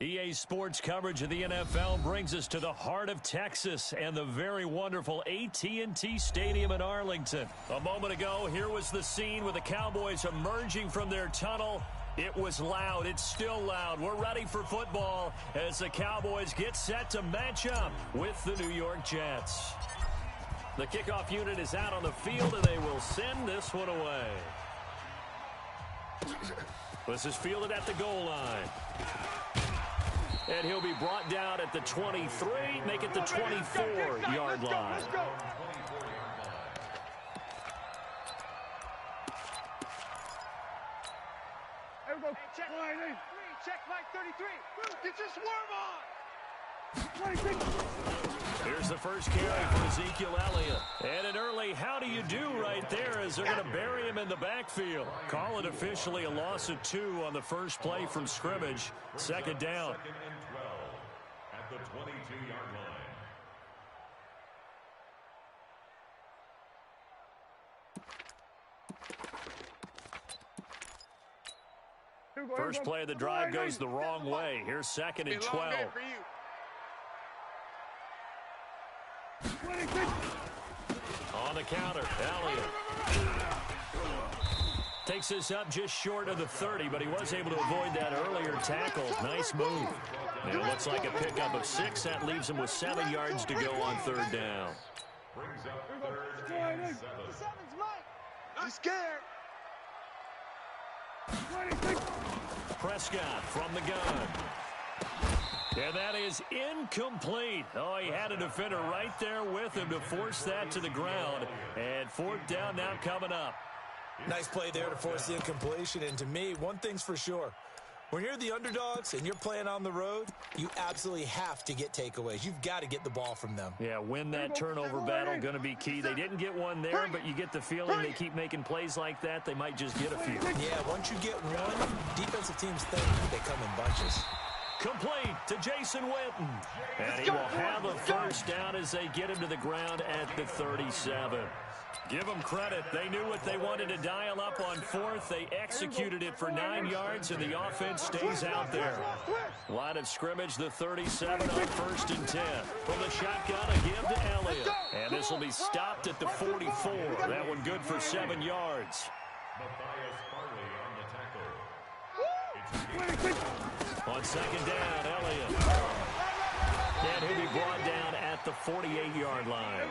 EA Sports coverage of the NFL brings us to the heart of Texas and the very wonderful AT&T Stadium in Arlington. A moment ago, here was the scene with the Cowboys emerging from their tunnel. It was loud. It's still loud. We're ready for football as the Cowboys get set to match up with the New York Jets. The kickoff unit is out on the field, and they will send this one away. This is fielded at the goal line. And he'll be brought down at the 23, make it the 24-yard line. Check line 3, check line 33. Get your swerve on. Here's the first carry for Ezekiel Elliott. And an early how do you do right there as they're going to bury him in the backfield. Call it officially a loss of 2 on the first play from scrimmage. Second down. Second and 12 at the 22-yard line. First play of the drive goes the wrong way. Here's second and 12. On the counter, Elliott takes this up just short of the 30, but he was able to avoid that earlier tackle. Nice move. And it looks like a pickup of 6. That leaves him with 7 yards to go on third down. Brings up third and 7. I'm scared. Prescott from the gun. And that is incomplete. Oh, he had a defender right there with him to force that to the ground. And fourth down now coming up. Nice play there to force the incompletion. And to me, one thing's for sure. When you're the underdogs and you're playing on the road, you absolutely have to get takeaways. You've got to get the ball from them. Yeah, win that turnover battle, going to be key. They didn't get one there, but you get the feeling they keep making plays like that, they might just get a few. Yeah, once you get one, defensive teams think they come in bunches. Complete to Jason Witten. And he will have a first down as they get him to the ground at the 37. Give them credit. They knew what they wanted to dial up on fourth. They executed it for 9 yards, and the offense stays out there. Line of scrimmage, the 37 on first and 10. From the shotgun, a give to Elliott. And this will be stopped at the 44. That one good for 7 yards. On second down, Elliott. And he'll be brought down at the 48-yard line.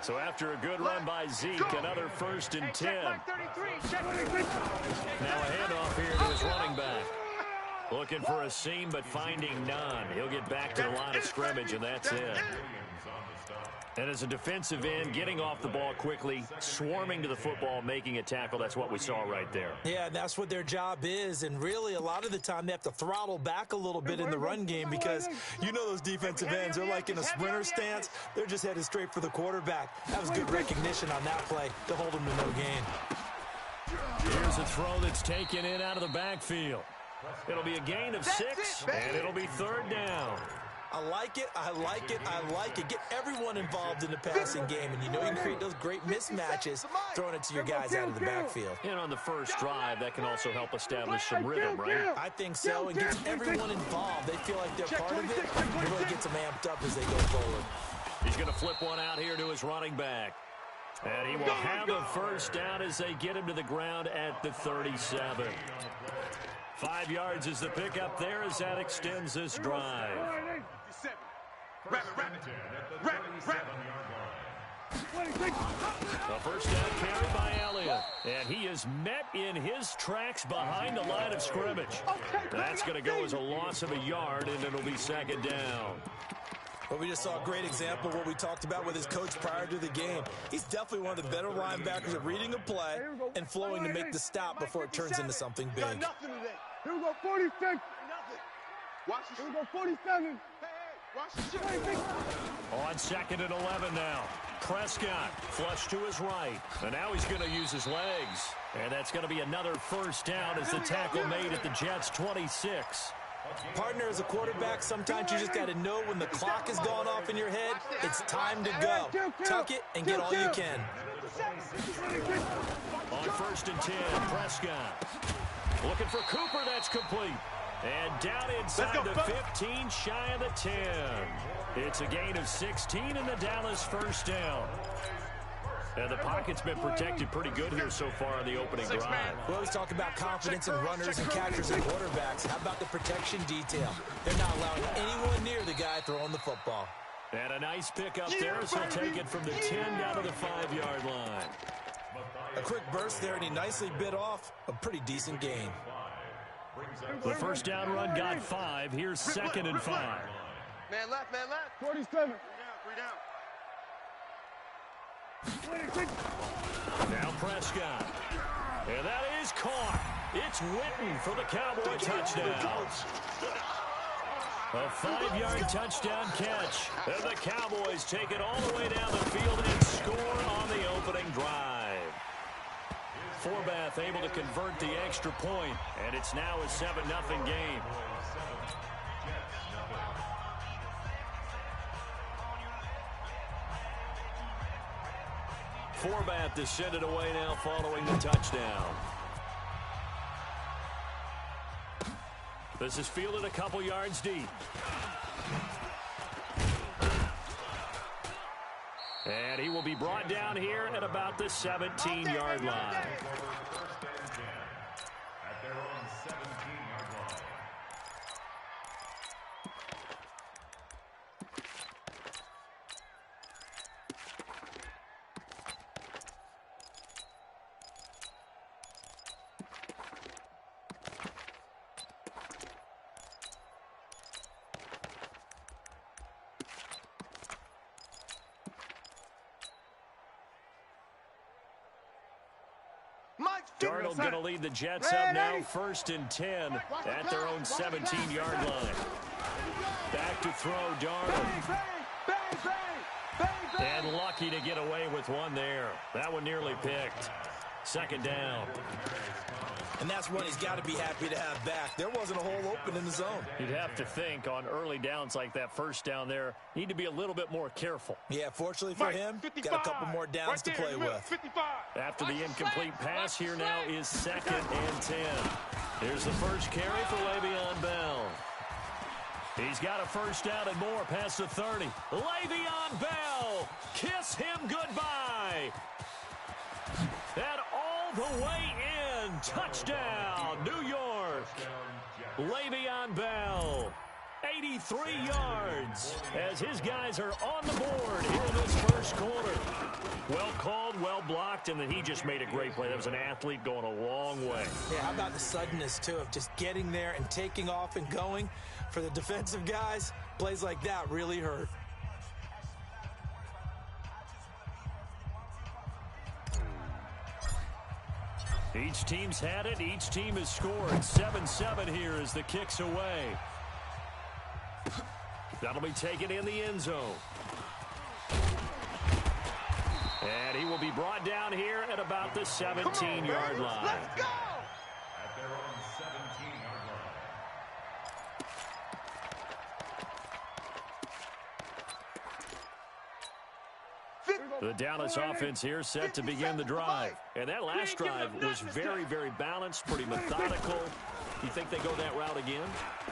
So after a good run by Zeke, another first and 10. Now a handoff here to his running back. Looking for a seam, but finding none. He'll get back to the line of scrimmage, and that's it. And as a defensive end, getting off the ball quickly, swarming to the football, making a tackle, that's what we saw right there. Yeah, and that's what their job is. And really, a lot of the time, they have to throttle back a little bit in the run game because you know those defensive ends, they're like in a sprinter stance. They're just headed straight for the quarterback. That was good recognition on that play to hold them to no gain. Here's a throw that's taken in out of the backfield. It'll be a gain of 6, and it'll be third down. I like it, I like it, I like it. Get everyone involved in the passing game, and you know you can create those great mismatches throwing it to your guys out of the backfield. And on the first drive, that can also help establish some rhythm, right? I think so, and gets everyone involved. They feel like they're part of it. It really gets them amped up as they go forward. He's going to flip one out here to his running back. And he will have a first down as they get him to the ground at the 37. 5 yards is the pickup there as that extends this drive. A first down carry by Elliott. And he is met in his tracks behind the line of scrimmage. That's going to go as a loss of a yard, and it'll be second down. Well, we just saw a great example of what we talked about with his coach prior to the game. He's definitely one of the better linebackers at reading a play and flowing to make the stop before it turns into something big. Here we go, 46. Watch this. Here we go, 47. Watch this. On second and 11 now. Prescott flush to his right. And now he's going to use his legs. And that's going to be another first down as the tackle made at the Jets' 26. Partner, as a quarterback, sometimes you just got to know when the clock has gone off in your head, it's time to go. Tuck it and get all you can. On first and 10, Prescott looking for Cooper. That's complete. And down inside the 15, shy of the 10. It's a gain of 16 and the Dallas first down. And the pocket's been protected pretty good here so far on the opening drive. We always talk about confidence in runners and catchers and quarterbacks. How about the protection detail? They're not allowing anyone near the guy throwing the football. And a nice pick up there, so take it from the 10 down to the 5-yard line. A quick burst there, and he nicely bit off a pretty decent gain. The first down run got 5. Here's 2nd and 5. Man left, man left. 47. 3 down. Now Prescott. And that is caught. It's Witten for the Cowboy touchdown. A 5-yard touchdown catch. And the Cowboys take it all the way down the field and score on the opening drive. Forbath able to convert the extra point, and it's now a 7-0 game. Forbath to send it away now following the touchdown. This is fielded a couple yards deep. And he will be brought down here at about the 17-yard line. Darnold going to lead the Jets up now, 1st and 10 at their own 17-yard line. Back to throw, Darnold. And lucky to get away with one there. That one nearly picked. 2nd down. And that's one he's got to be happy to have back. There wasn't a hole open in the zone. You'd have to think on early downs like that first down there, need to be a little bit more careful. Yeah, fortunately for him, got a couple more downs to play with. After the incomplete pass, here now is 2nd and 10. Here's the first carry for Le'Veon Bell. He's got a first down and more past the 30. Le'Veon Bell, kiss him goodbye. And all the way in, touchdown, New York. Le'Veon Bell, 83 yards, as his guys are on the board here in this first quarter. Well called, well blocked, and then he just made a great play. That was an athlete going a long way. Yeah, how about the suddenness, too, of just getting there and taking off and going? For the defensive guys, plays like that really hurt. Each team's had it. Each team has scored. 7-7 here as the kick's away. That'll be taken in the end zone. And he will be brought down here at about the 17-yard line. Let's go! At their own 17-yard line. The Dallas offense here set to begin the drive. And that last drive was very, very balanced, pretty methodical. You think they go that route again?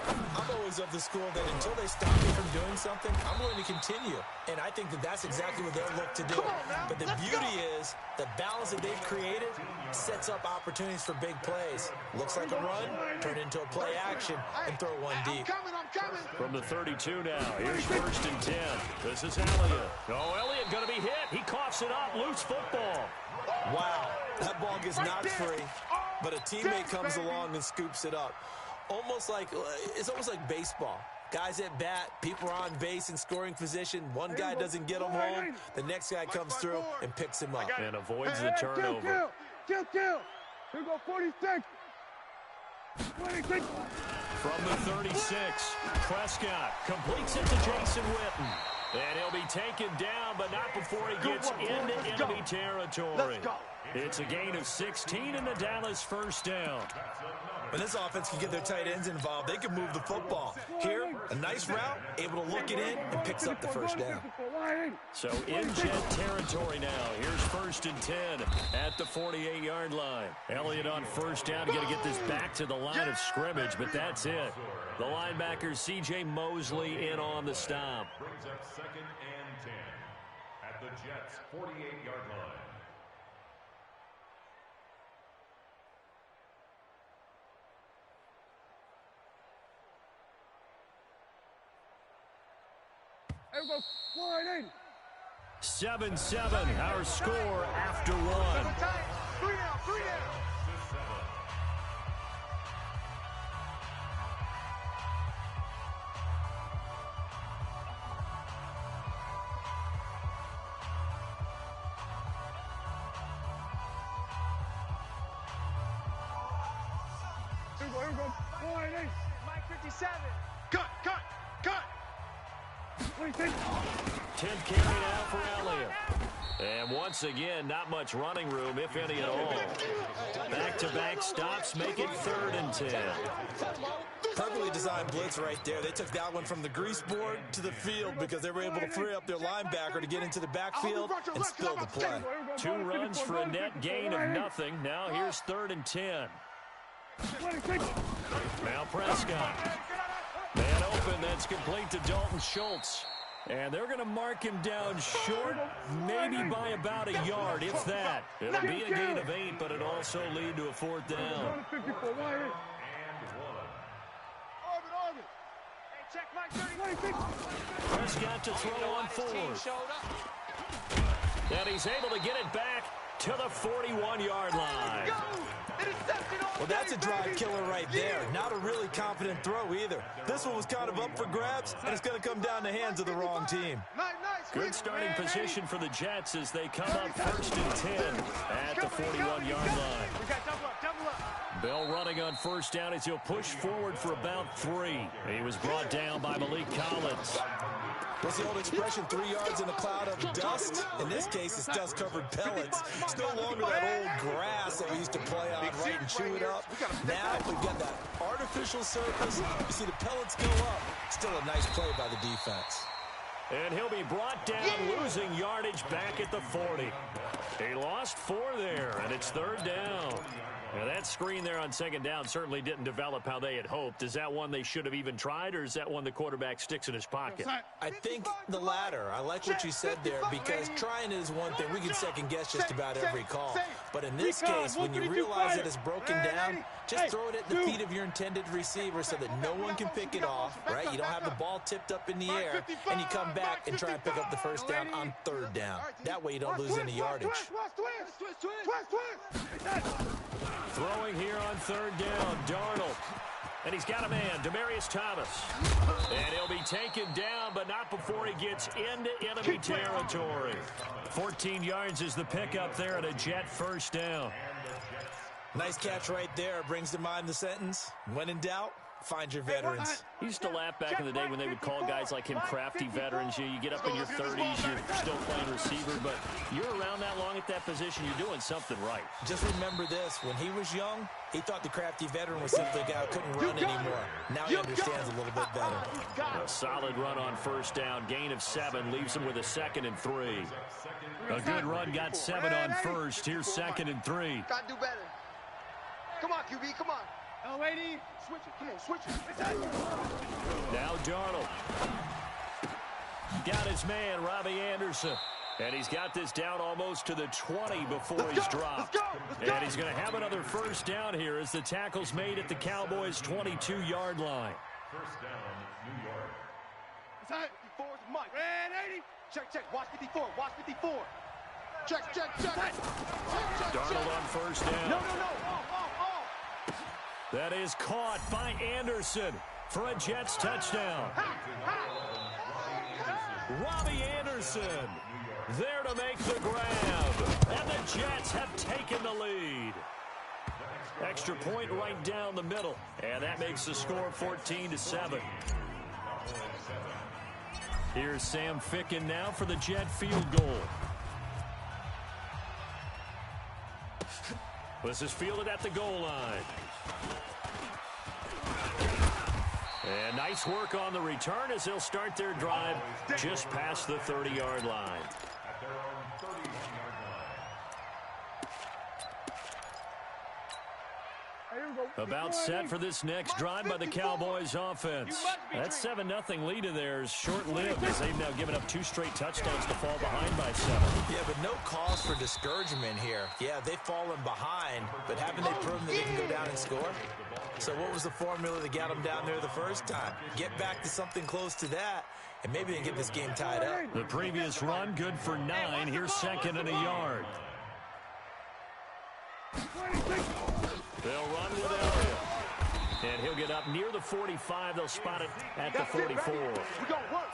I'm always of the school that until they stop me from doing something, I'm going to continue. And I think that that's exactly what they'll look to do. But the beauty is the balance that they've created sets up opportunities for big plays. Looks like a run, turn into a play action, and throw one deep. I'm coming. From the 32 now, here's 1st and 10. This is Elliott. Oh, Elliott going to be hit. He coughs it up. Loose football. Wow, that ball gets knocked free, but a teammate comes along and scoops it up. It's almost like baseball. Guys at bat, people are on base in scoring position. One guy doesn't get him home. The next guy comes through and picks him up. And avoids the turnover. Kill. Here we go, 46. 26. From the 36, Prescott completes it to Jason Witten. And he'll be taken down, but not before he gets into enemy territory. It's a gain of 16 and the Dallas first down. When this offense can get their tight ends involved, they can move the football. Here, a nice route, able to look it in, and picks up the first down. So in Jet territory now. Here's 1st and 10 at the 48-yard line. Elliott on first down, going to get this back to the line of scrimmage, but that's it. The linebacker, C.J. Mosley, in on the stop. Brings up 2nd and 10 at the Jets' 48-yard line. There we go. 180. 7-7, our score after one. 3 down, 3 down. Here we go. 180. Mike 57. Cut. 10th carry now for Elliott. And once again, not much running room, if any at all. Back-to-back stops make it 3rd and 10. Perfectly designed blitz right there. They took that one from the grease board to the field because they were able to free up their linebacker to get into the backfield and spill the play. 2 runs for a net gain of nothing. Now here's 3rd and 10. Now Prescott. Man open, that's complete to Dalton Schultz. And they're going to mark him down short, maybe by about a yard, if that. It'll be a gain of 8, but it'll also lead to a 4th down. Check Mike 30. Prescott to throw on 4th. And he's able to get it back to the 41-yard line. Well, that's a drive killer right there. Not a really confident throw either. This one was kind of up for grabs, and it's going to come down the hands of the wrong team. Good starting position for the Jets as they come up 1st and 10 at the 41-yard line. We got double up. Bell running on 1st down as he'll push forward for about 3. He was brought down by Malik Collins. What's the old expression, 3 yards in a cloud of dust? In this case, it's dust-covered pellets. It's no longer that old grass that we used to play on, right, and chew it up. Now we've got that artificial surface. You see the pellets go up. Still a nice play by the defense. And he'll be brought down, losing yardage back at the 40. He lost 4 there, and it's 3rd down. Now, that screen there on 2nd down certainly didn't develop how they had hoped. Is that one they should have even tried, or is that one the quarterback sticks in his pocket? I think the latter. I like what you said there, because trying it is one thing. We can second-guess just about every call. But in this case, when you realize that it's broken down, just throw it at the feet of your intended receiver so that no one can pick it off, right? You don't have the ball tipped up in the air, and you come back and try and pick up the 1st down on 3rd down. That way you don't lose any yardage. Throwing here on 3rd down, Darnold. And he's got a man, Demaryius Thomas. And he'll be taken down, but not before he gets into enemy territory. 14 yards is the pickup there at a Jet 1st down. Nice catch right there. Brings to mind the sentence, when in doubt, find your veterans. He used to laugh back in the day when they would call guys like him crafty veterans. You get up in your 30s, you're still playing receiver, but you're around that long at that position, you're doing something right. Just remember this, when he was young, he thought the crafty veteran was simply a guy who couldn't run anymore. Now he understands a little bit better. A solid run on 1st down, gain of 7, leaves him with a 2nd and 3. A good run, got 7 on 1st. Here's 2nd and 3. Gotta do better. Come on, QB, come on. L80. Switch it, come on, switch it. Now Darnold. Got his man, Robbie Anderson. And he's got this down almost to the 20 before he's dropped. And he's going to have another 1st down here as the tackle's made at the Cowboys' 22-yard line. 1st down, New York. It's hot. 54 is Mike. Red 80. Check. Watch 54. Watch 54. Check. Darnold on 1st down. No. That is caught by Anderson for a Jets touchdown. Robbie Anderson there to make the grab. And the Jets have taken the lead. Extra point right down the middle. And that makes the score 14-7. Here's Sam Ficken now for the Jet field goal. This is fielded at the goal line. And nice work on the return as they'll start their drive just past the 30-yard line. At their own 31-yard line. About set for this next drive by the Cowboys offense. That 7-0 lead of theirs short-lived as they've now given up 2 straight touchdowns to fall behind by 7. Yeah, but no cause for discouragement here. Yeah, they've fallen behind, but haven't they proven that they can go down and score? So what was the formula that got them down there the first time? Get back to something close to that, and maybe they can get this game tied up. The previous run, good for 9. Here's 2nd and a yard. They'll run with Elliott. And he'll get up near the 45. They'll spot it at the 44.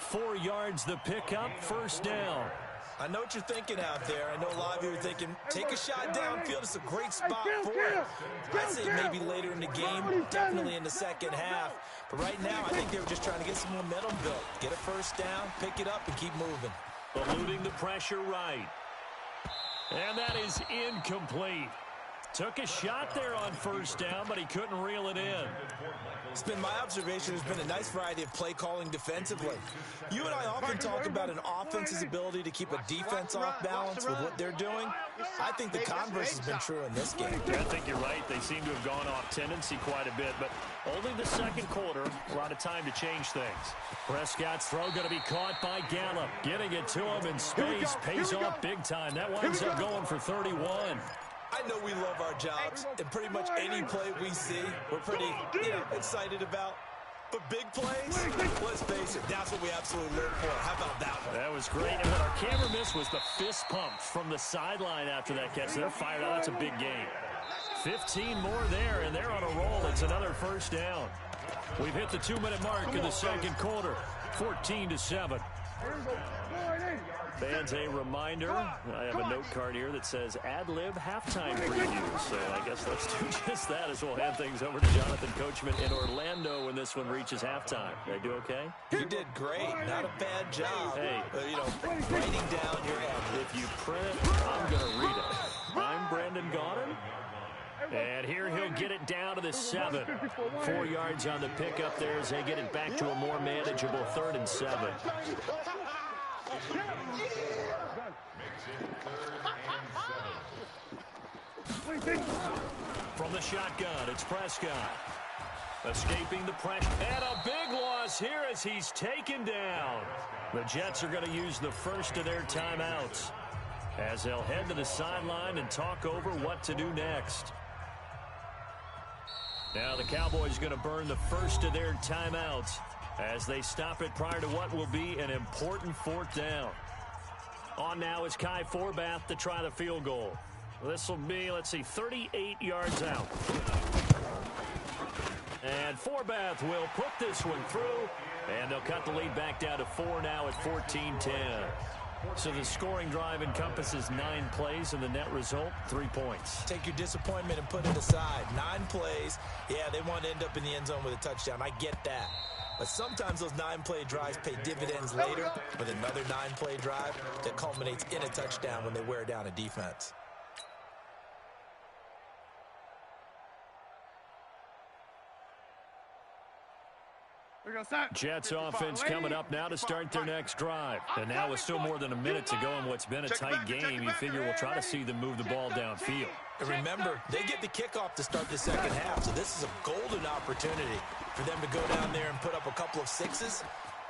4 yards the pickup, first down. I know what you're thinking out there. I know a lot of you are thinking, take a shot downfield. It's a great spot for it. I say maybe later in the game, definitely in the second half. But right now, I think they were just trying to get some momentum built. Get a first down, pick it up, and keep moving. Eluding the pressure right. And that is incomplete. Took a shot there on first down, but he couldn't reel it in. It's been my observation. There's been a nice variety of play calling defensively. You and I often talk about an offense's ability to keep a defense off balance with what they're doing. I think the converse has been true in this game. I think you're right. They seem to have gone off tendency quite a bit, but only the second quarter, a lot of time to change things. Prescott's throw going to be caught by Gallup. Getting it to him in space pays off big time. That winds up going for 31. I know we love our jobs, and pretty much any play we see, we're pretty excited about. But big plays, let's face it, that's what we absolutely live for. How about that one? That was great, and what our camera missed was the fist pump from the sideline after that catch. They're fired out. That's a big game. 15 more there, and they're on a roll. It's another first down. We've hit the 2-minute mark in the second quarter, 14-7. Fans, a reminder, I have a note card here that says ad-lib halftime preview. So I guess let's do just that as we'll hand things over to Jonathan Coachman in Orlando when this one reaches halftime. Did I do okay? You did great. Not a bad job. Hey, writing down your ad. If you print it, I'm going to read it. I'm Brandon Gaudin. And here he'll get it down to the 7. 4 yards on the pickup there as they get it back to a more manageable 3rd and 7. From the shotgun, it's Prescott. Escaping the pressure. And a big loss here as he's taken down. The Jets are going to use the first of their timeouts as they'll head to the sideline and talk over what to do next. Now the Cowboys going to burn the first of their timeouts as they stop it prior to what will be an important 4th down. On now is Kai Forbath to try the field goal. This will be, 38 yards out. And Forbath will put this one through, and they'll cut the lead back down to 4 now at 14-10. So the scoring drive encompasses 9 plays, and the net result, 3 points. Take your disappointment and put it aside. 9 plays. Yeah, they want to end up in the end zone with a touchdown. I get that. But sometimes those 9-play drives pay dividends later with another 9-play drive that culminates in a touchdown when they wear down a defense. Jets offense coming up now to start their next drive. And now with still more than a minute to go in what's been a tight game, you figure we'll try to see them move the ball downfield. And remember, they get the kickoff to start the second half, so this is a golden opportunity for them to go down there and put up a couple of 6s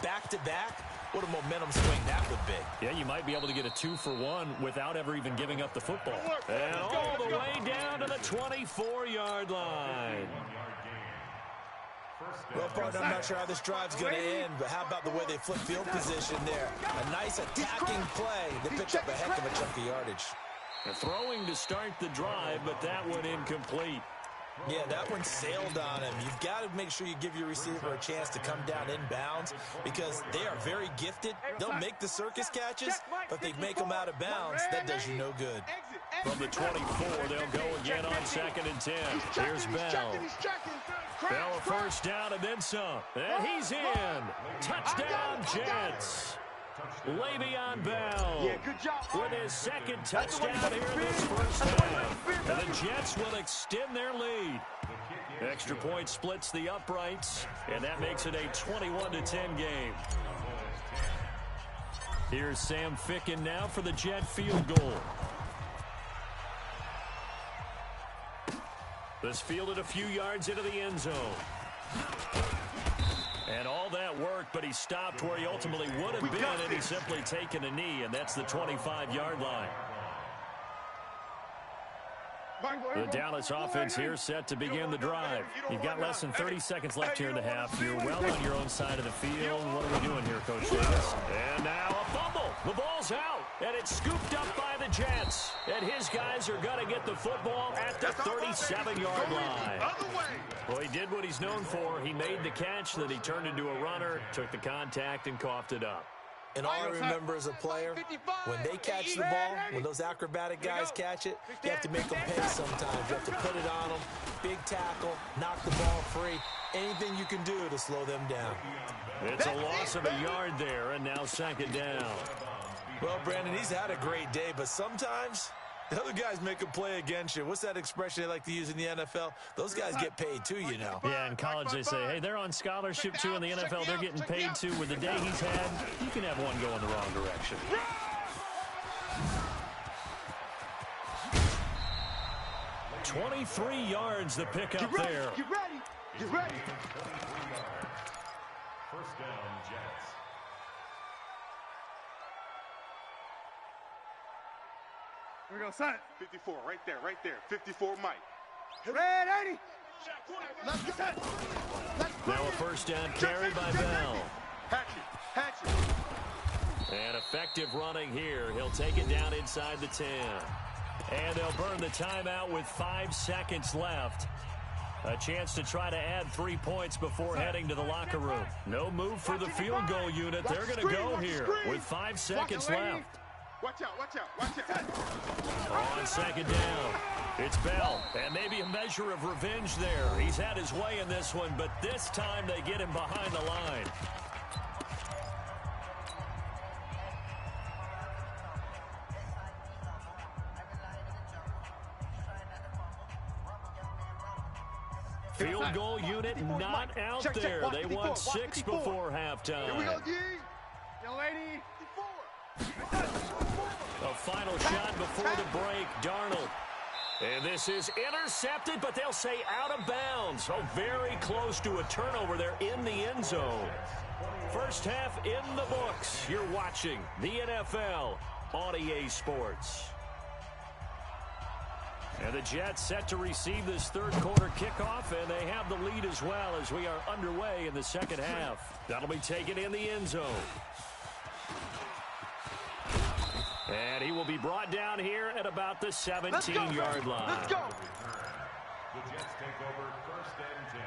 back-to-back. What a momentum swing that would be. Yeah, you might be able to get a 2-for-1 without ever even giving up the football. And all the way down to the 24-yard line. Well, partner, I'm not sure how this drive's going to end, but how about the way they flip field position there? A nice attacking play. They picked up a heck of a chunk of yardage. Throwing to start the drive, but that one incomplete. Yeah, that one sailed on him. You've got to make sure you give your receiver a chance to come down inbounds because they are very gifted. They'll make the circus catches, but they make them out of bounds. That does you no good. From the 24, they'll go again on 2nd and 10. Here's Bell. Bell a first down and then some. And he's in. Touchdown, Jets. Le'Veon Bell. Yeah, good job. With his second touchdown here in this first half. And the Jets will extend their lead. Extra point splits the uprights, and that makes it a 21-10 game. Here's Sam Ficken now for the Jet field goal. This fielded a few yards into the end zone. And all that work, but he stopped where he ultimately would have been, and he's simply taken a knee, and that's the 25-yard line. The Dallas offense here set to begin the drive. You've got less than 30 seconds left here in the half. You're well on your own side of the field. What are we doing here, Coach Davis? And now a fumble. The ball's out, and it's scooped up by the Jets. And his guys are going to get the football at the 37-yard line. Well, he did what he's known for. He made the catch, then he turned into a runner, took the contact, and coughed it up. And all I remember as a player, when they catch the ball, when those acrobatic guys catch it, you have to make them pay sometimes. You have to put it on them, big tackle, knock the ball free, anything you can do to slow them down. It's a loss of a yard there, and now second down. Well, Brandon, he's had a great day, but sometimes the other guys make a play against you. What's that expression they like to use in the NFL? Those guys get paid too, you know. Yeah, in college they say, hey, they're on scholarship too. In the NFL, they're getting paid too. With the day he's had, you can have one go in the wrong direction. 23 yards the pickup there. Get ready. Get ready. First down, Jets. Here we go, son. 54, right there. 54, Mike. Red 80. Let's go. Now a first down carry by Bell. Hatchet. And effective running here. He'll take it down inside the 10. And they'll burn the timeout with 5 seconds left. A chance to try to add 3 points before heading to the locker room. No move for the field goal unit. They're going to go here with 5 seconds left. Watch out. On second down, it's Bell, and maybe a measure of revenge there. He's had his way in this one, but this time they get him behind the line. Field goal unit not out there. They won 6 before halftime. Here we go, D. Yo, lady. A final shot before the break, Darnold. And this is intercepted, but they'll say out of bounds. Oh, very close to a turnover there in the end zone. First half in the books. You're watching the NFL on EA Sports. And the Jets set to receive this third quarter kickoff, and they have the lead as well as we are underway in the second half. That'll be taken in the end zone. And he will be brought down here at about the 17-yard line. Let's go. The Jets take over first and 10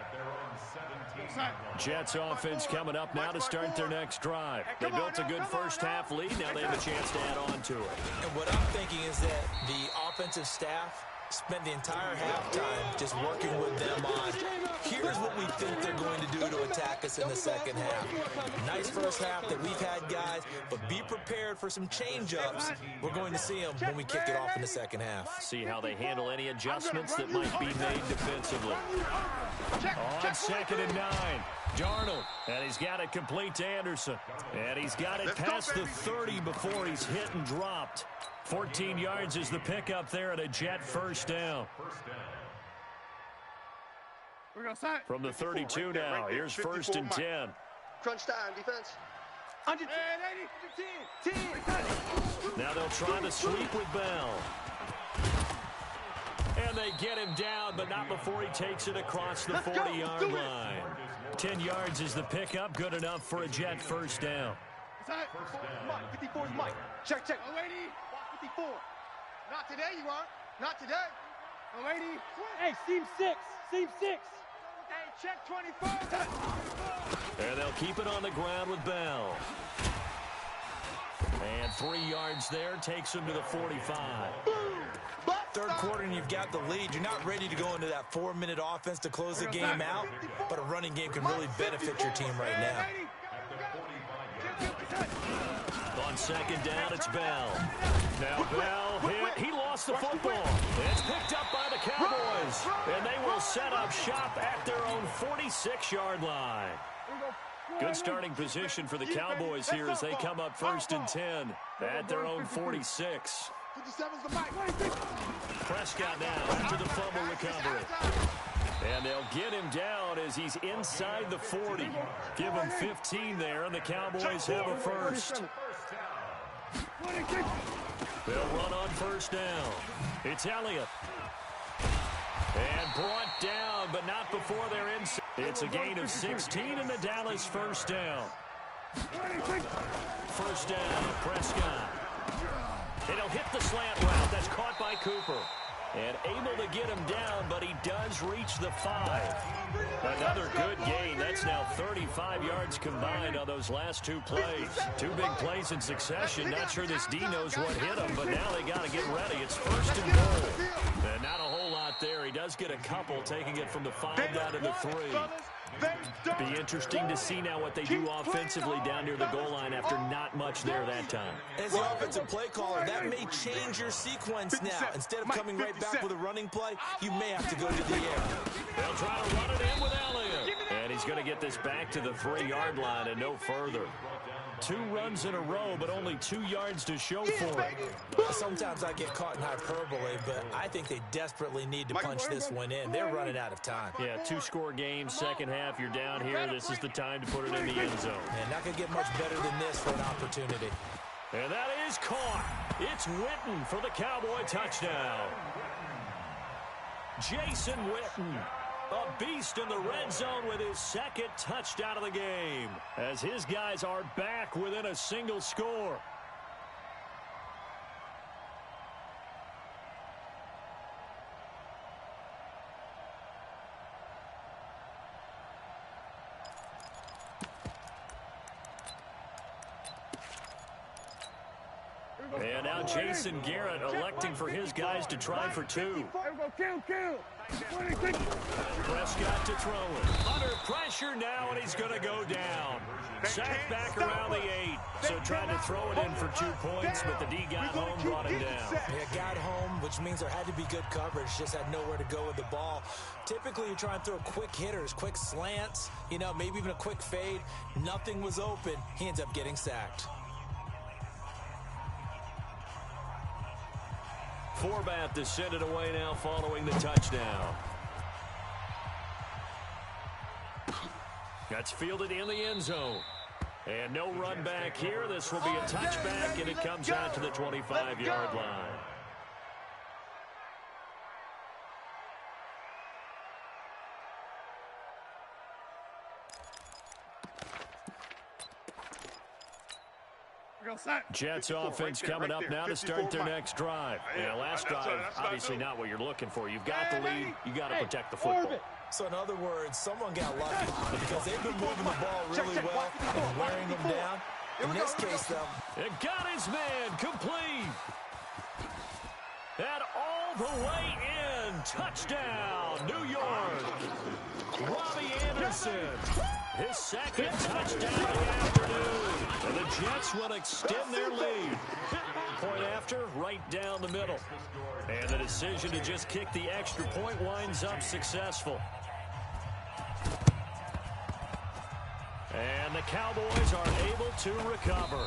at their own 17. Jets offense coming up now to start their next drive. They built a good first half lead. Now they have a chance to add on to it. And what I'm thinking is that the offensive staff spent the entire halftime just working with them on, here's what we think they're going to do to attack us in the second half. Nice first half that we've had, guys, but be prepared for some change-ups. We're going to see them when we kick it off in the second half. See how they handle any adjustments that might be made defensively. On second and 9, Darnold, and he's got it complete to Anderson. And he's got it past the 30 before he's hit and dropped. 14 yards is the pickup there at a Jet first down. Here we go, son. From the 32 now, here's first and 10. Crunch time, defense. 100. 10. Now they'll try to sweep with Bell. And they get him down, but not before he takes it across the 40-yard line. 10 yards is the pickup, good enough for a Jet first down. Mike, 54 is Mike. Check. Yo, lady. 54. Not today, you aren't. Not today. Yo, lady. Hey, seam 6. Seam 6. Hey, check 24. And they'll keep it on the ground with Bell. And 3 yards there takes him to the 45. Third quarter and you've got the lead. You're not ready to go into that 4-minute offense to close the game out, but a running game can really benefit your team right now. On second down, it's Bell. Now Bell hit. He lost the football. It's picked up by the Cowboys. And they will set up shop at their own 46-yard line. Good starting position for the Cowboys here as they come up 1st and 10 at their own 46. Prescott now after the fumble recovery. And they'll get him down as he's inside the 40. Give him 15 there, and the Cowboys have a first. They'll run on 1st down. It's Elliott. And brought down, but not before they're inside. It's a gain of 16 in the Dallas 1st down. 1st down, Prescott. And he'll hit the slant route. That's caught by Cooper. And able to get him down, but he does reach the 5. Another good gain. That's now 35 yards combined on those last 2 plays. 2 big plays in succession. Not sure this D knows what hit him, but now they got to get ready. It's 1st and goal. And not a whole lot there. He does get a couple, taking it from the 5 down to the 3. Be interesting to see now what they do offensively down near the goal line after not much there that time. As the offensive play caller, that may change your sequence now. Instead of coming right back with a running play, you may have to go to the air. They'll try to run it in with Elliott. And he's going to get this back to the 3-yard line and no further. 2 runs in a row, but only 2 yards to show for it. Sometimes I get caught in hyperbole, but I think they desperately need to punch this one in. They're running out of time. Yeah, 2-score game, second half, you're down here. This is the time to put it in the end zone. And not going to get much better than this for an opportunity. And that is caught. It's Witten for the Cowboy touchdown. Jason Witten, a beast in the red zone with his 2nd touchdown of the game, as his guys are back within a single score. And now Jason Garrett electing for his guys to try for 2. Prescott to throw it. Under pressure now, and he's going to go down. Sacked back around the 8. So trying to throw it in for 2 points, but the D got home, brought him down. Yeah, got home, which means there had to be good coverage. Just had nowhere to go with the ball. Typically, you try and throw quick hitters, quick slants, maybe even a quick fade. Nothing was open. He ends up getting sacked. Forbath to send it away now following the touchdown. That's fielded in the end zone. And no run back here. This will be a touchback, and it comes out to the 25-yard line. Jets offense coming up now to start their next drive. Yeah, last drive, obviously not what you're looking for. You've got the lead. You got to protect the football. So in other words, someone got lucky because they've been moving the ball really well and wearing them down. In this case, though, it got his man complete. And all the way in. Touchdown, New York. Robbie Anderson. His 2nd touchdown of the afternoon. And the Jets will extend their lead. Point after, right down the middle. And the decision to just kick the extra point winds up successful. And the Cowboys are able to recover.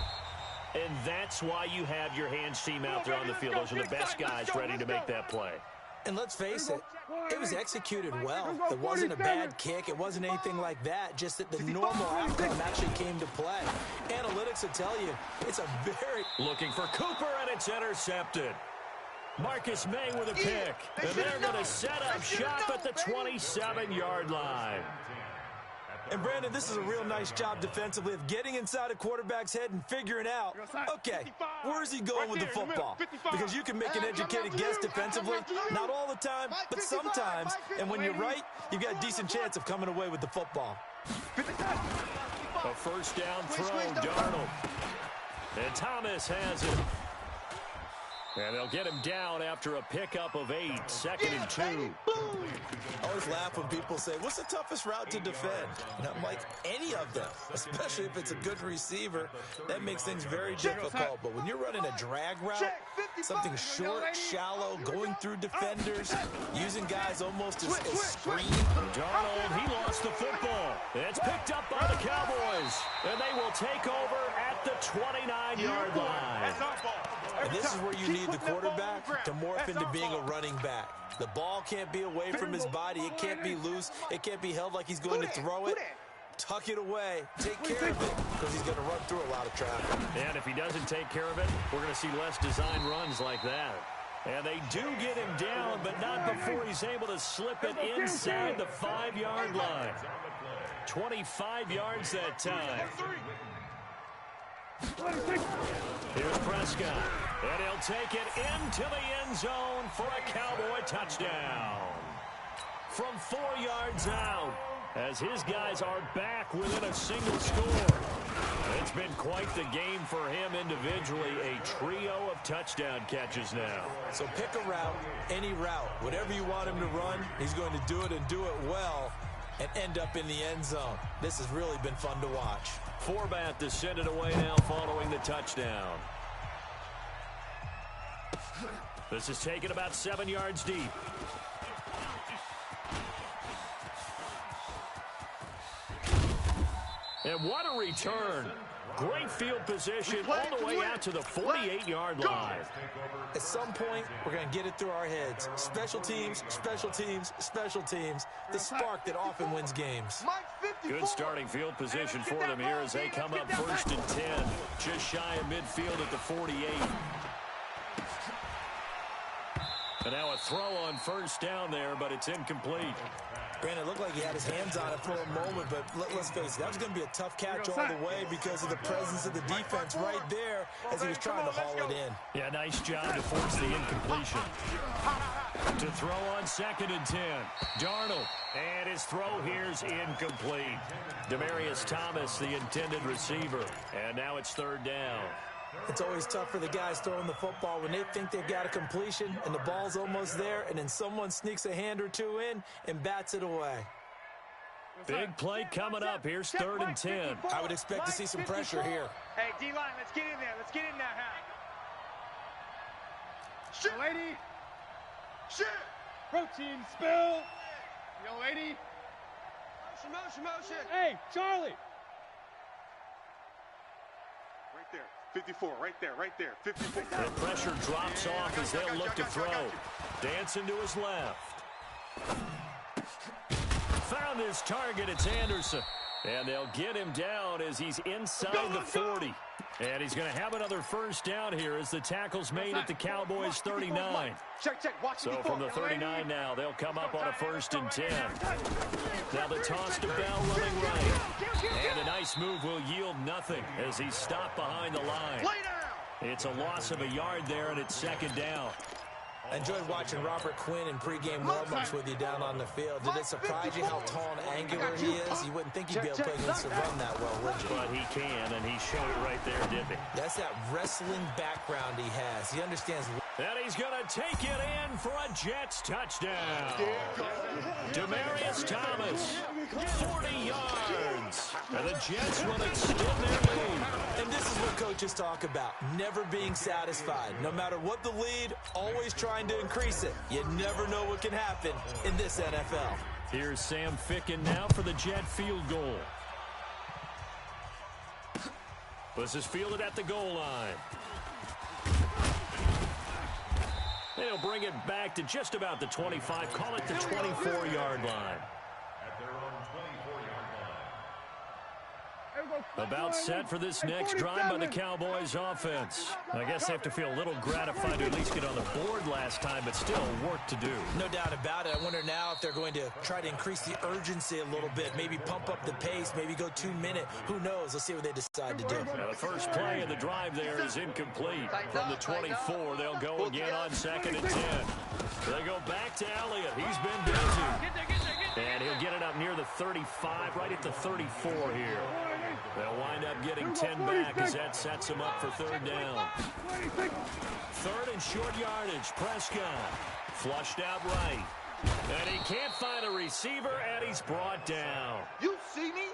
And that's why you have your hands team out there on the field. Those are the best guys ready to make that play. And let's face it, it was executed well. It wasn't a bad kick. It wasn't anything like that. Just that the normal outcome actually came to play. Analytics will tell you it's a very... Looking for Cooper, and it's intercepted. Marcus May with a pick. And they're going to set up shop at the 27-yard line. And, Brandon, this is a real nice job defensively of getting inside a quarterback's head and figuring out, okay, where is he going with the football? Because you can make an educated guess defensively, not all the time, but sometimes. And when you're right, you've got a decent chance of coming away with the football. A 1st down throw, Darnold. And Thomas has it. And they'll get him down after a pickup of 8, 2nd and 2. I always laugh when people say, what's the toughest route to defend? And I'm like, any of them, especially if it's a good receiver. That makes things very difficult. But when you're running a drag route, something short, shallow, going through defenders, using guys almost as screen. Darnold, he lost the football. It's picked up by the Cowboys. And they will take over at the 29-yard line. And this is where you need the quarterback to morph into being a running back. The ball can't be away from his body. It can't be loose. It can't be held like he's going to throw it. Tuck it away. Take care of it because he's going to run through a lot of traffic. And if he doesn't take care of it, we're going to see less design runs like that. And they do get him down, but not before he's able to slip it inside the 5-yard line. 25 yards that time. Here's Prescott, and he'll take it into the end zone for a Cowboy touchdown. From 4 yards out, as his guys are back within a single score. It's been quite the game for him individually, a trio of touchdown catches now. So pick a route, any route, whatever you want him to run, he's going to do it and do it well and end up in the end zone. This has really been fun to watch. Forbat to send it away now following the touchdown. This is taken about 7 yards deep. And what a return. Great field position all the way out to the 48-yard line. At some point, we're going to get it through our heads. Special teams, special teams, special teams. The spark that often wins games. Good starting field position for them here as they come up 1st and 10. Just shy of midfield at the 48. And now a throw on 1st down there, but it's incomplete. Granted, it looked like he had his hands on it for a moment, but let's face it, that was going to be a tough catch all the way because of the presence of the defense right there as he was trying to haul it in. Yeah, nice job to force the incompletion. To throw on 2nd and 10. Darnold, and his throw here's incomplete. Demaryius Thomas, the intended receiver, and now it's 3rd down. It's always tough for the guys throwing the football when they think they've got a completion and the ball's almost there, and then someone sneaks a hand or two in and bats it away. Big play coming up. Here's 3rd and 10. I would expect to see some pressure here. Hey, D-line, let's get in there. Let's get in there, Shit. Lady. Shit. Protein spill. Yo, lady. Motion. Hey, Charlie. Right there. 54, right there, 54. The pressure drops off as they'll look to throw. Dancing to his left. Found his target, it's Anderson. And they'll get him down as he's inside the 40. And he's going to have another 1st down here as the tackle's made at the Cowboys 39. So from the 39 now, they'll come up on a 1st and 10. Now the toss to Bell running right. And a nice move will yield nothing as he's stopped behind the line. It's a loss of a yard there, and it's 2nd down. I enjoyed watching Robert Quinn in pregame warm-ups with you down on the field. Did it surprise you how tall and angular he is? You wouldn't think he'd be able to play against the run that well, would you? But he can, and he showed it right there, didn't he? That's that wrestling background he has. He understands. And he's going to take it in for a Jets touchdown. Demaryius Thomas, 40 yards. And the Jets will extend their lead. And this is what coaches talk about, never being satisfied. No matter what the lead, always trying to increase it. You never know what can happen in this NFL. Here's Sam Ficken now for the Jet field goal. This is fielded at the goal line. They'll bring it back to just about the 25. Call it the 24-yard line. At their own 24-yard line. About set for this next drive by the Cowboys offense. I guess they have to feel a little gratified to at least get on the board last time, but still work to do. No doubt about it. I wonder now if they're going to try to increase the urgency a little bit, maybe pump up the pace, maybe go 2-minute. Who knows? Let's see what they decide to do. Now the first play of the drive there is incomplete. From the 24, they'll go again on 2nd and 10. They go back to Elliott. He's been busy. And he'll get it up near the 35, right at the 34 here. They'll wind up getting 10 back as that sets him up for third down. Third and short yardage. Prescott flushed out right. And he can't find a receiver, and he's brought down. You see me?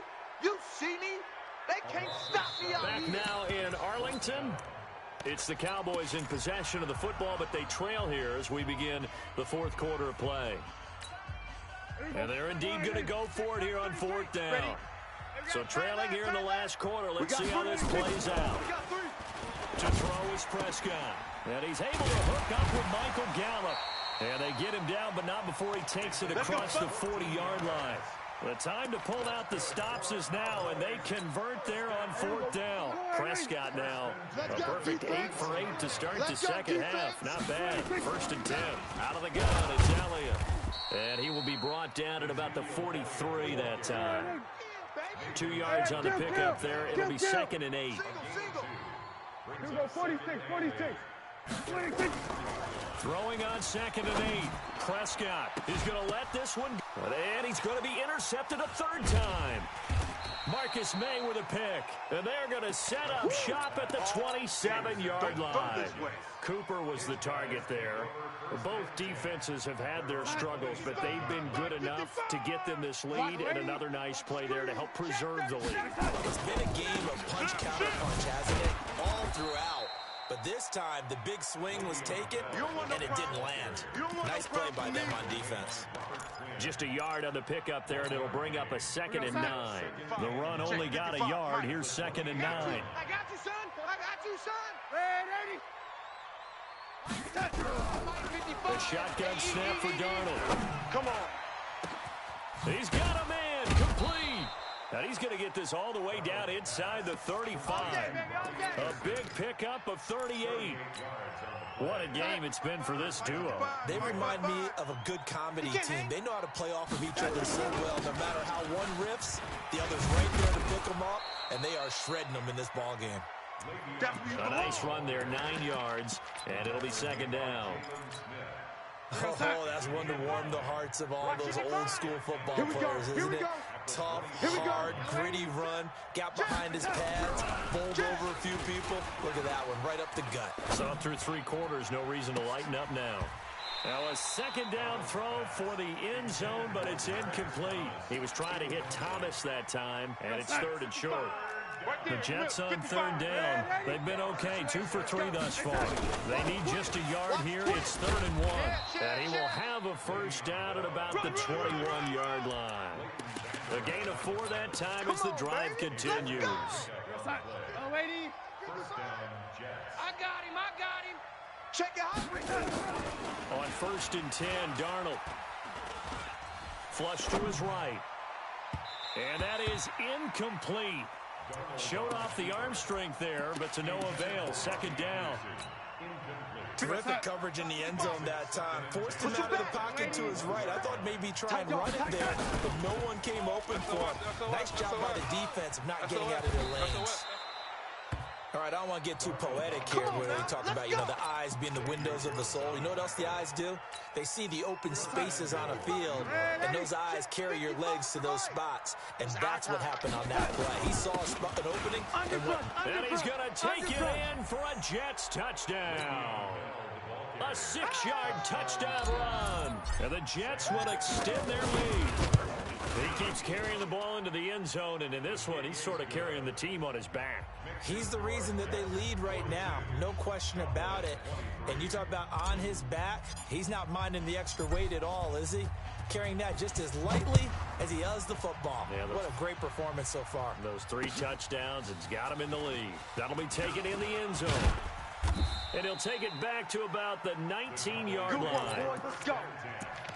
You see me? They can't stop me out here. Back now in Arlington. It's the Cowboys in possession of the football, but they trail here as we begin the fourth quarter of play. And they're indeed going to go for it here on fourth down. So trailing here in the last quarter. Let's see how this plays out. To throw is Prescott. And he's able to hook up with Michael Gallup. And they get him down, but not before he takes it across the 40-yard line. The time to pull out the stops is now, and they convert there on fourth down. Prescott now, a perfect 8 for 8 to start the second half. Not bad. First and 10. Out of the gun, it's Elliott. And he will be brought down at about the 43 that time. 2 yards on the pickup there. It'll be second and 8. Here we go, 46, 46. 46. Throwing on second and 8. Prescott is going to let this one go. And he's going to be intercepted a third time. Marcus May with a pick. And they're going to set up shop at the 27-yard line. Cooper was the target there. Both defenses have had their struggles, but they've been good enough to get them this lead, and another nice play there to help preserve the lead. It's been a game of punch-counter-punch, hasn't it? All throughout. But this time, the big swing was taken, and it didn't land. Nice play by them on defense. Just a yard on the pickup there, and it'll bring up a second and 9. The run only got a yard. Here's second and 9. I got you, son. I got you, son. The shotgun snap for Darnold. Come on. He's got a man complete. And he's going to get this all the way down inside the 35. A big pickup of 38. What a game it's been for this duo. They remind me of a good comedy team. They know how to play off of each other so well. No matter how one riffs, the other's right there to pick them up, and they are shredding them in this ball game. A nice run there, 9 yards, and it'll be second down. Oh, that's one to warm the hearts of all those old-school football players, isn't it? Tough, hard, gritty run, got behind his pads, bowled over a few people. Look at that one, right up the gut. So through 3 quarters, no reason to lighten up now. Now a second down throw for the end zone, but it's incomplete. He was trying to hit Thomas that time, and it's third and short. The Jets on third down. They've been okay, 2 for 3 thus far. They need just a yard here. It's third and 1. And he will have a first down at about the 21-yard line. A gain of 4 that time as the drive continues. Oh, lady. I got him. Check out. On first and 10, Darnold. Flush to his right. And that is incomplete. Showed off the arm strength there, but to no avail. Second down. Terrific coverage in the end zone that time. Forced him out of the pocket to his right. I thought maybe try and run it there, but no one came open for him. Nice job by the defense of not getting out of their lanes. All right, I don't want to get too poetic here where they talk about, the eyes being the windows of the soul. You know what else the eyes do? They see the open spaces on a field, and those eyes carry your legs to those spots, and that's what happened on that play. He saw an opening and went. And he's going to take it in for a Jets touchdown. A 6-yard touchdown run. And the Jets will extend their lead. He keeps carrying the ball into the end zone, and in this one, he's sort of carrying the team on his back. He's the reason that they lead right now. No question about it. And you talk about on his back, he's not minding the extra weight at all, is he? Carrying that just as lightly as he does the football. Yeah, what a great performance so far. Those 3 touchdowns, it's got him in the lead. That'll be taken in the end zone. And he'll take it back to about the 19-yard line. Let's go.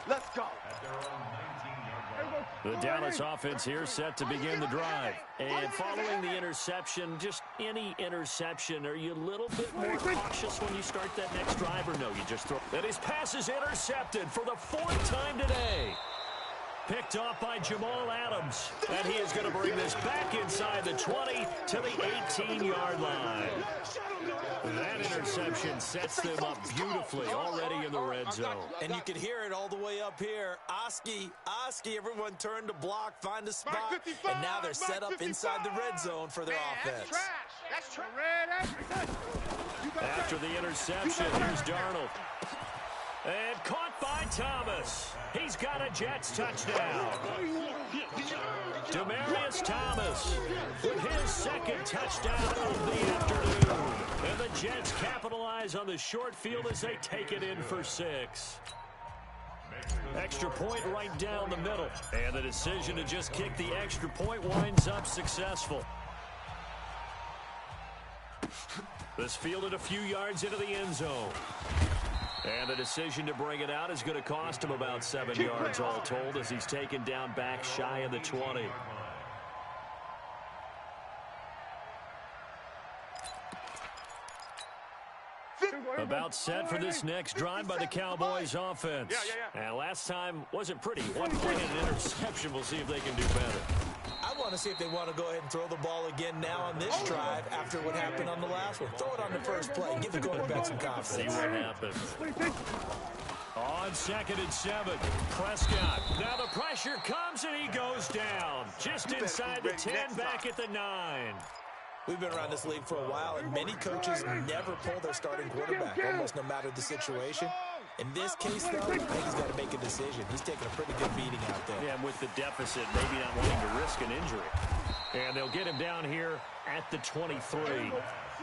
Let's go. The Dallas offense here set to begin the drive. And following the interception, just any interception, are you a little bit more cautious when you start that next drive, or no, you just throw? And his pass is intercepted for the 4th time today. picked off by Jamal Adams. And he is going to bring this back inside the 20 to the 18-yard line. That interception sets them up beautifully already in the red zone. And you can hear it all the way up here. Oski, everyone turned to block, find a spot, and now they're set up inside the red zone for their offense. That's trash. After the interception, here's Darnold. And caught by Thomas. He's got a Jets touchdown. Demaryius Thomas with his second touchdown of the afternoon. And the Jets capitalize on the short field as they take it in for 6. Extra point right down the middle. And the decision to just kick the extra point winds up successful. This fielded a few yards into the end zone. And the decision to bring it out is going to cost him about 7 yards all told as he's taken down back shy of the 20. About set for this next drive by the Cowboys offense. And last time wasn't pretty. 1 point and an interception. We'll see if they can do better. I want to see if they want to go ahead and throw the ball again now on this drive after what happened on the last one. Throw it on the first play. Give the quarterback some confidence. See what happens. On 2nd and 7, Prescott. Now the pressure comes and he goes down. Just inside the 10, back at the 9. We've been around this league for a while, and many coaches never pull their starting quarterback, almost no matter the situation. In this case, though, I think he's got to make a decision. He's taking a pretty good beating out there. Yeah, and with the deficit, maybe not wanting to risk an injury. And they'll get him down here at the 23.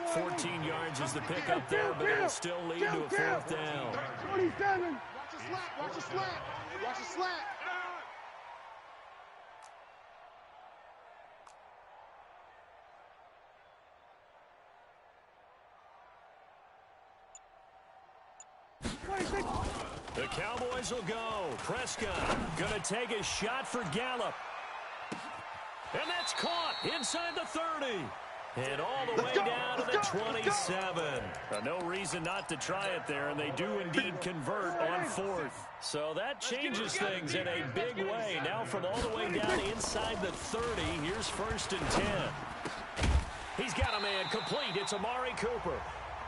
14 yards is the pickup there, but it'll still lead to a 4th down. 27. Watch the slant. Watch the slant. The Cowboys will go. Prescott going to take a shot for Gallup. And that's caught inside the 30. And all the way down to the 27. No reason not to try it there, and they do indeed convert on 4th. So that changes things in a big way. Now from all the way down inside the 30, here's 1st and 10. He's got a man complete. It's Amari Cooper.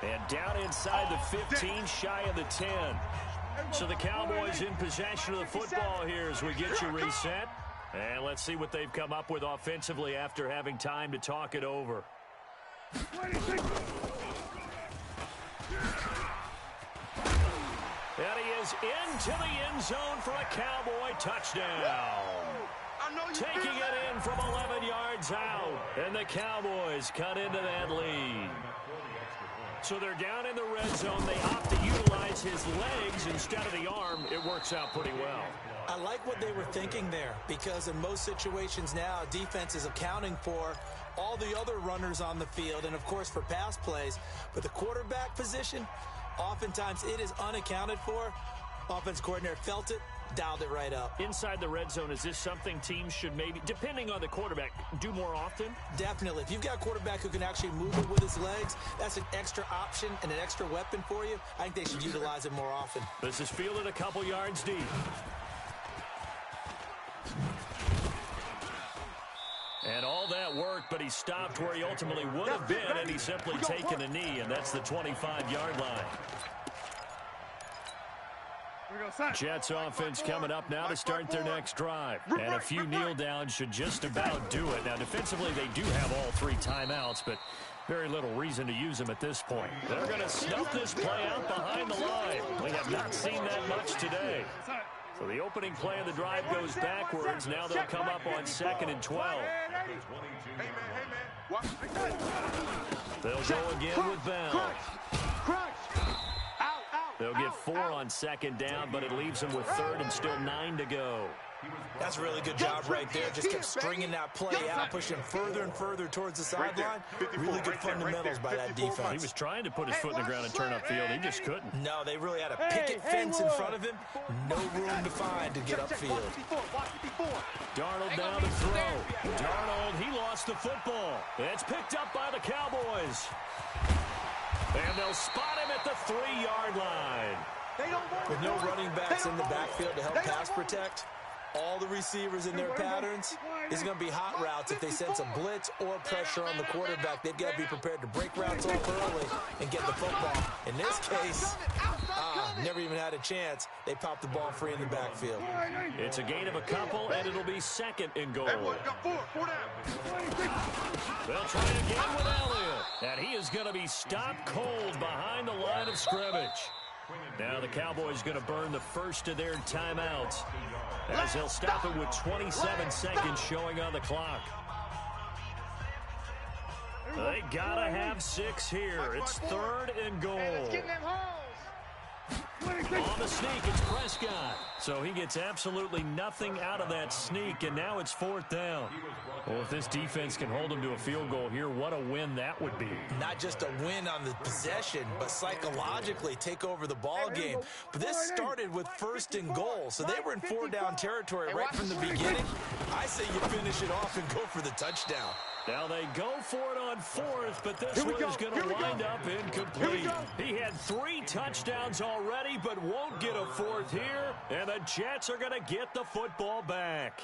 And down inside the 15, shy of the 10. So the Cowboys in possession of the football here as we get you reset. And let's see what they've come up with offensively after having time to talk it over. And he is into the end zone for a Cowboy touchdown. Taking it in from 11 yards out. And the Cowboys cut into that lead. So they're down in the red zone. They opt to utilize his legs instead of the arm. It works out pretty well. I like what they were thinking there, because in most situations now, defense is accounting for all the other runners on the field and, of course, for pass plays. But the quarterback position, oftentimes it is unaccounted for. Offense coordinator felt it, dialed it right up. Inside the red zone, is this something teams should maybe, depending on the quarterback, do more often? Definitely. If you've got a quarterback who can actually move it with his legs, that's an extra option and an extra weapon for you. I think they should utilize it more often. This is fielded a couple yards deep. And all that worked, but he stopped where he ultimately would have been, and he's simply taken a knee, and that's the 25-yard line. Jets offense coming up now to start their next drive. And a few kneel downs should just about do it. Now, defensively, they do have all 3 timeouts, but very little reason to use them at this point. They're going to snuff this play out behind the line. We have not seen that much today. So the opening play of the drive goes backwards. Now they'll come up on 2nd and 12. They'll go again with Bell. They'll get 4 on 2nd down, but it leaves them with 3rd and still 9 to go. That's a really good job right there. Just kept stringing that play out, pushing further and further towards the sideline. Really good fundamentals by that defense. He was trying to put his foot in the ground and turn upfield. He just couldn't. No, they really had a picket fence in front of him. No room to find to get upfield. Darnold down to throw. Darnold, he lost the football. It's picked up by the Cowboys. And they'll spot him at the 3-yard line. With no running backs in the backfield to help pass protect, all the receivers in their patterns, it's going to be hot routes if they sense a blitz or pressure on the quarterback. They've got to be prepared to break routes off early and get the football. In this case, never even had a chance. They popped the ball free in the backfield. It's a gain of a couple, and it'll be second and goal. They'll try again with Elliott, and he is going to be stopped cold behind the line of scrimmage. Now the Cowboys going to burn the first of their timeouts as they'll stop it with 27 seconds showing on the clock. They got to have 6 here. It's third and goal. On the sneak, it's Prescott. So he gets absolutely nothing out of that sneak, and now it's 4th down. Well, if this defense can hold them to a field goal here, what a win that would be. Not just a win on the possession, but psychologically take over the ball game. But this started with 1st and goal, so they were in 4-down territory right from the beginning. I say you finish it off and go for the touchdown. Now they go for it on 4th, but this one is going to wind up incomplete. He had 3 touchdowns already, but won't get a 4th here, and the Jets are going to get the football back.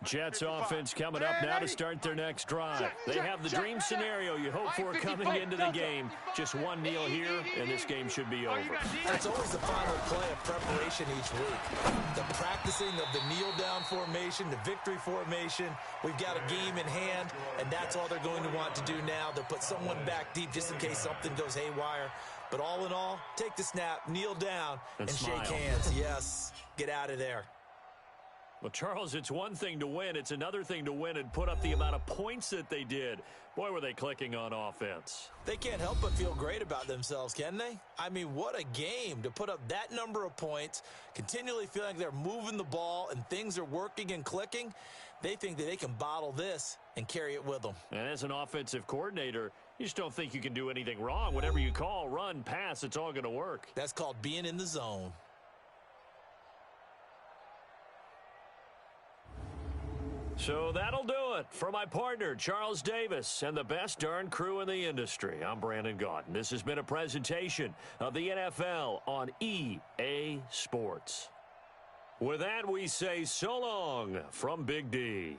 Jets offense coming up now to start their next drive. They have the dream scenario you hope for coming into the game. Just one kneel here, and this game should be over. That's always the final play of preparation each week. The practicing of the kneel-down formation, the victory formation. We've got a game in hand, and that's all they're going to want to do now. They'll put someone back deep just in case something goes haywire. But all in all, take the snap, kneel down, and shake hands. Yes, get out of there. Well, Charles, it's one thing to win. It's another thing to win and put up the amount of points that they did. Boy, were they clicking on offense. They can't help but feel great about themselves, can they? I mean, what a game to put up that number of points, continually feeling like they're moving the ball and things are working and clicking. They think that they can bottle this and carry it with them. And as an offensive coordinator, you just don't think you can do anything wrong. Whatever you call, run, pass, it's all going to work. That's called being in the zone. So that'll do it for my partner, Charles Davis, and the best darn crew in the industry. I'm Brandon Gaudin. This has been a presentation of the NFL on EA Sports. With that, we say so long from Big D.